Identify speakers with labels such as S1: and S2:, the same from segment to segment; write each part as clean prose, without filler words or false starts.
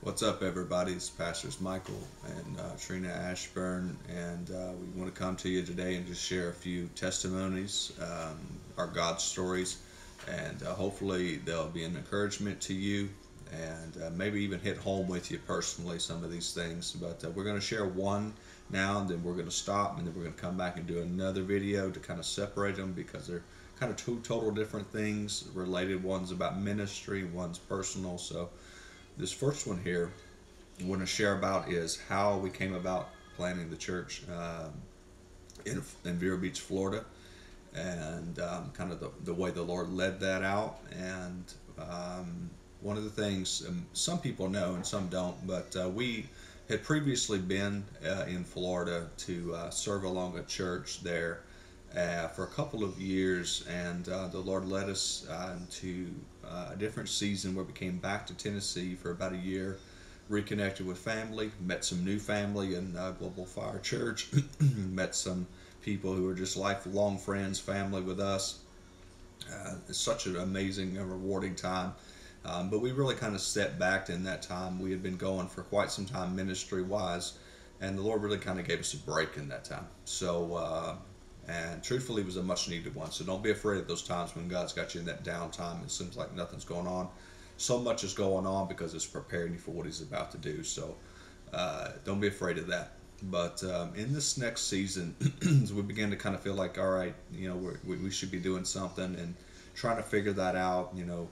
S1: What's up, everybody? It's Pastors Michael and Trina Ashburn, and we want to come to you today and just share a few testimonies, our God stories, and hopefully they'll be an encouragement to you and maybe even hit home with you personally some of these things. But we're going to share one now, and then we're going to stop, and then we're going to come back and do another video to kind of separate them because they're kind of two total different things related. One's about ministry, one's personal. So this first one here I want to share about is how we came about planning the church in Vero Beach, Florida, and kind of the way the Lord led that out. And one of the things some people know and some don't, but we had previously been in Florida to serve along a church there for a couple of years, and the Lord led us into a different season where we came back to Tennessee for about a year, reconnected with family, met some new family in Global Fire Church, met some people who are just lifelong friends, family with us. It's such an amazing and rewarding time. But we really kind of stepped back in that time. We had been going for quite some time ministry-wise, and the Lord really kind of gave us a break in that time. So, and truthfully, it was a much-needed one. So don't be afraid of those times when God's got you in that downtime. It seems like nothing's going on. So much is going on because it's preparing you for what He's about to do. So don't be afraid of that. But in this next season, we began to kind of feel like, all right, you know, we should be doing something and trying to figure that out. You know,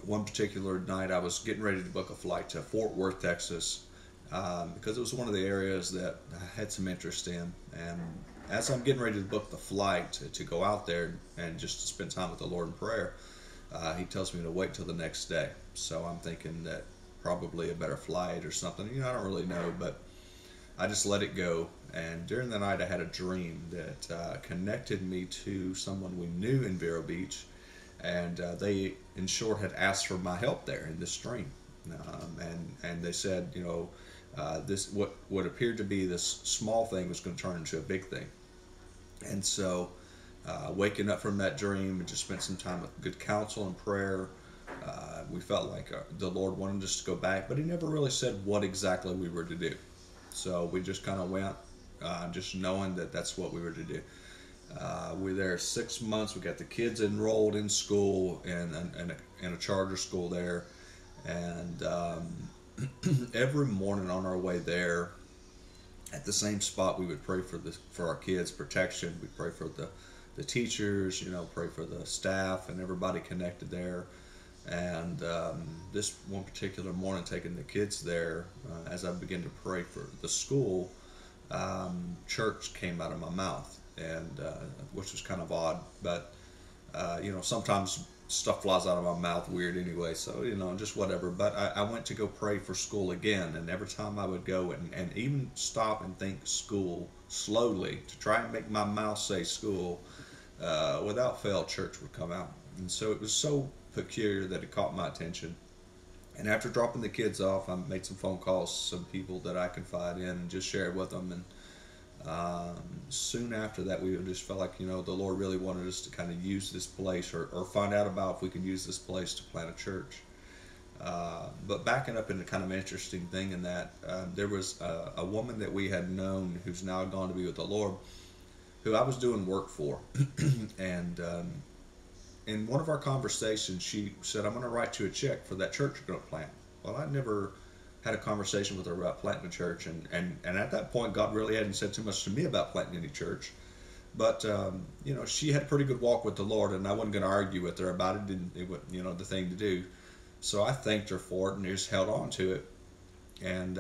S1: one particular night I was getting ready to book a flight to Fort Worth, Texas, because it was one of the areas that I had some interest in. And as I'm getting ready to book the flight to go out there and just to spend time with the Lord in prayer, He tells me to wait till the next day. So I'm thinking that probably a better flight or something. You know, I don't really know, but I just let it go. And during the night I had a dream that connected me to someone we knew in Vero Beach, and they, in short, had asked for my help there in this dream. And they said, you know, this what appeared to be this small thing was going to turn into a big thing. And so waking up from that dream and just spent some time with good counsel and prayer, we felt like the Lord wanted us to go back, but He never really said what exactly we were to do. So we just kind of went, just knowing that that's what we were to do. We were there 6 months. We got the kids enrolled in school in a charter school there, and every morning on our way there, at the same spot, we would pray for our kids' protection. We pray for the teachers, you know, pray for the staff and everybody connected there. And this one particular morning, taking the kids there, as I began to pray for the school, church came out of my mouth, and which was kind of odd. But you know, sometimes stuff flies out of my mouth weird anyway, so you know, just whatever. But I went to go pray for school again, and every time I would go and even stop and think school slowly to try and make my mouth say school, without fail, church would come out. And so it was so peculiar that it caught my attention. And after dropping the kids off, I made some phone calls to some people that I confide in and just shared with them. And soon after that, we just felt like, you know, the Lord really wanted us to kind of use this place or find out about if we can use this place to plant a church. But backing up into kind of an interesting thing in that, there was a woman that we had known who's now gone to be with the Lord, who I was doing work for. And in one of our conversations, she said, I'm going to write you a check for that church you're going to plant. Well, I never had a conversation with her about planting a church, and at that point, God really hadn't said too much to me about planting any church. But you know, she had a pretty good walk with the Lord, and I wasn't going to argue with her about it. It was, you know, the thing to do. So I thanked her for it and just held on to it. And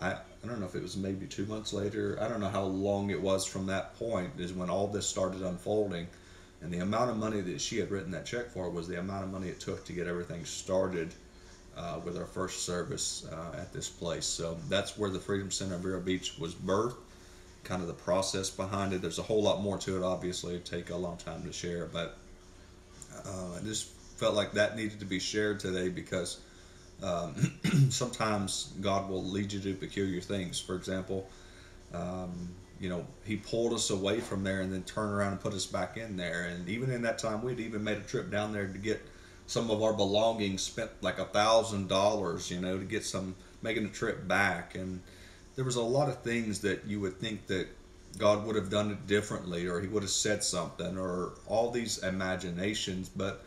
S1: I don't know if it was maybe 2 months later. I don't know how long it was from that point is when all this started unfolding. And the amount of money that she had written that check for was the amount of money it took to get everything started with our first service at this place. So that's where the Freedom Center in Vero Beach was birthed, kind of the process behind it. There's a whole lot more to it, obviously. It'd take a long time to share, but I just felt like that needed to be shared today because sometimes God will lead you to do peculiar things. For example, you know, He pulled us away from there and then turned around and put us back in there. And even in that time, we'd even made a trip down there to get some of our belongings, spent like $1,000, to get some, making a trip back. And there was a lot of things that you would think that God would have done it differently, or he would have said something, or all these imaginations. But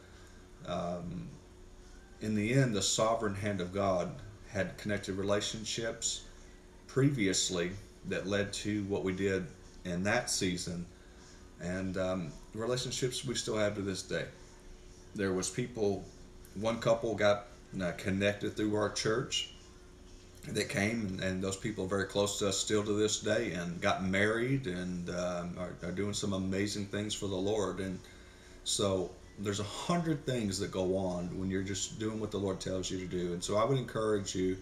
S1: in the end, the sovereign hand of God had connected relationships previously that led to what we did in that season, and relationships we still have to this day. There was people, one couple got connected through our church that came, and those people are very close to us still to this day, and got married, and are doing some amazing things for the Lord. And so there's 100 things that go on when you're just doing what the Lord tells you to do. And so I would encourage you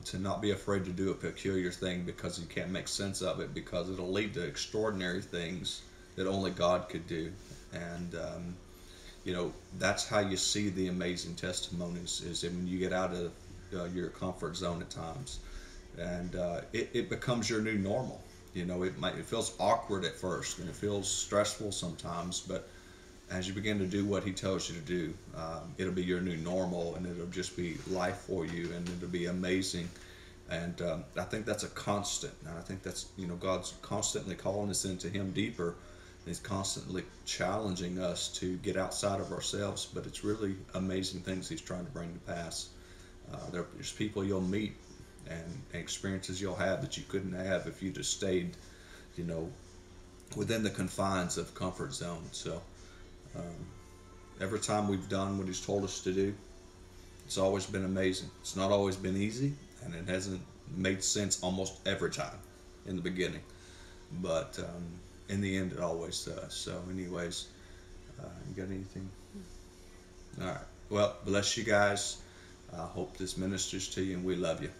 S1: to not be afraid to do a peculiar thing because you can't make sense of it, because it'll lead to extraordinary things that only God could do. And that's how you see the amazing testimonies, is when you get out of your comfort zone at times, and it becomes your new normal. It feels awkward at first, and it feels stressful sometimes, but as you begin to do what he tells you to do, it'll be your new normal, and it'll just be life for you, and it'll be amazing. And I think that's a constant, and I think that's, God's constantly calling us into him deeper. He's constantly challenging us to get outside of ourselves, but it's really amazing things he's trying to bring to pass. There's people you'll meet and experiences you'll have that you couldn't have if you just stayed, within the confines of comfort zone. So every time we've done what he's told us to do, it's always been amazing. It's not always been easy, and it hasn't made sense almost every time in the beginning, but in the end it always does. So anyways, you got anything? All right, well, bless you guys. I hope this ministers to you, and we love you.